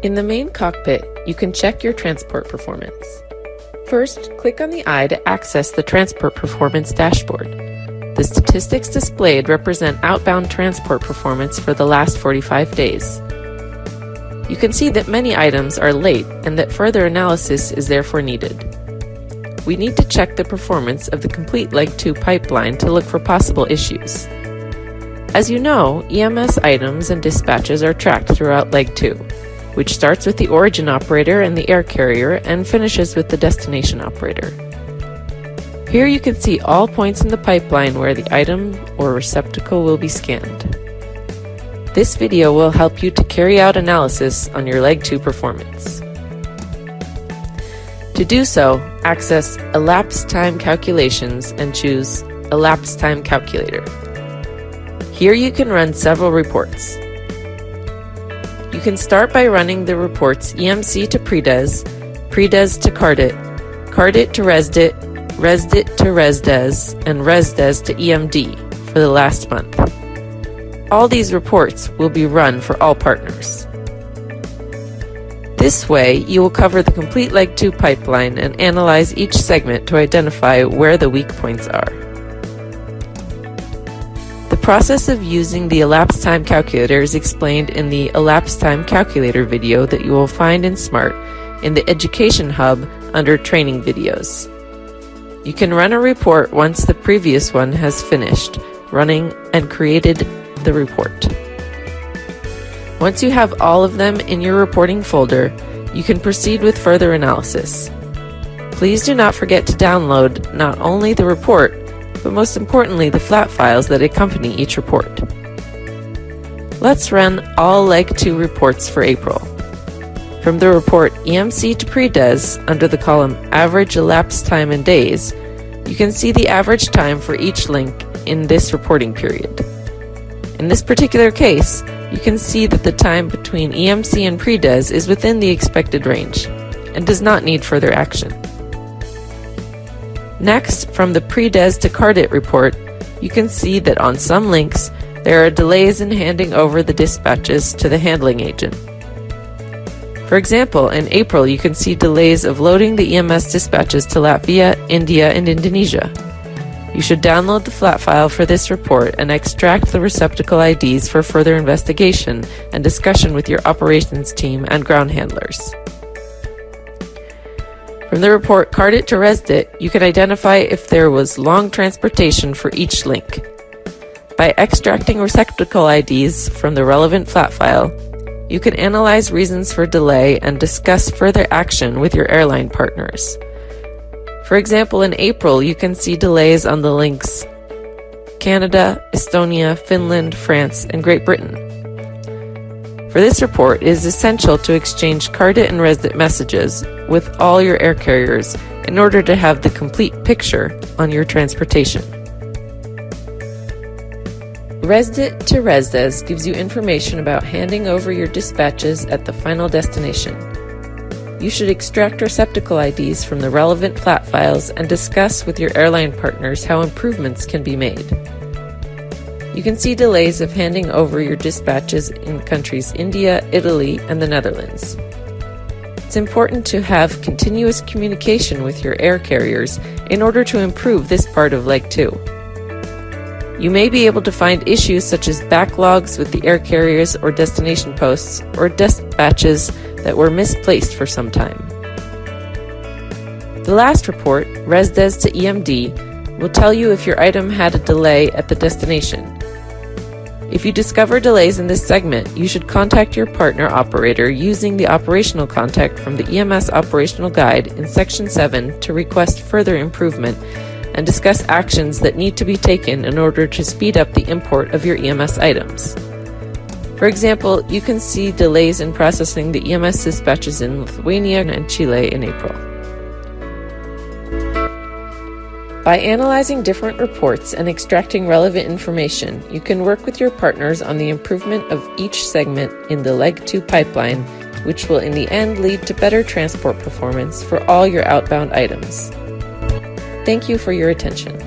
In the main cockpit, you can check your transport performance. First, click on the eye to access the transport performance dashboard. The statistics displayed represent outbound transport performance for the last 45 days. You can see that many items are late and that further analysis is therefore needed. We need to check the performance of the complete Leg 2 pipeline to look for possible issues. As you know, EMS items and dispatches are tracked throughout Leg 2, which starts with the origin operator and the air carrier and finishes with the destination operator. Here you can see all points in the pipeline where the item or receptacle will be scanned. This video will help you to carry out analysis on your Leg 2 performance. To do so, access Elapsed Time Calculations and choose Elapsed Time Calculator. Here you can run several reports. You can start by running the reports EMC to PREDES, PREDES to CARDIT, CARDIT to RESDIT, RESDIT to RESDES, and RESDES to EMD for the last month. All these reports will be run for all partners. This way, you will cover the complete Leg 2 pipeline and analyze each segment to identify where the weak points are. The process of using the Elapsed Time Calculator is explained in the Elapsed Time Calculator video that you will find in SMART in the Education Hub under Training Videos. You can run a report once the previous one has finished running and created the report. Once you have all of them in your reporting folder, you can proceed with further analysis. Please do not forget to download not only the report, but most importantly the flat files that accompany each report. Let's run all Leg 2 reports for April. From the report EMC to PREDES under the column Average Elapsed Time in Days, you can see the average time for each link in this reporting period. In this particular case, you can see that the time between EMC and PREDES is within the expected range and does not need further action. Next, from the PREDES to CARDIT report, you can see that on some links, there are delays in handing over the dispatches to the handling agent. For example, in April, you can see delays of loading the EMS dispatches to Latvia, India, and Indonesia. You should download the flat file for this report and extract the receptacle IDs for further investigation and discussion with your operations team and ground handlers. From the report CARDIT to RESDIT, you can identify if there was long transportation for each link. By extracting receptacle IDs from the relevant flat file, you can analyze reasons for delay and discuss further action with your airline partners. For example, in April, you can see delays on the links Canada, Estonia, Finland, France, and Great Britain. For this report, it is essential to exchange CARDIT and RESDIT messages with all your air carriers in order to have the complete picture on your transportation. RESDIT to RESDES gives you information about handing over your dispatches at the final destination. You should extract receptacle IDs from the relevant flat files and discuss with your airline partners how improvements can be made. You can see delays of handing over your dispatches in countries India, Italy, and the Netherlands. It's important to have continuous communication with your air carriers in order to improve this part of Leg 2. You may be able to find issues such as backlogs with the air carriers or destination posts or dispatches that were misplaced for some time. The last report, RESDES to EMD, will tell you if your item had a delay at the destination. If you discover delays in this segment, you should contact your partner operator using the operational contact from the EMS Operational Guide in Section 7 to request further improvement and discuss actions that need to be taken in order to speed up the import of your EMS items. For example, you can see delays in processing the EMS dispatches in Lithuania and Chile in April. By analyzing different reports and extracting relevant information, you can work with your partners on the improvement of each segment in the Leg 2 pipeline, which will in the end lead to better transport performance for all your outbound items. Thank you for your attention.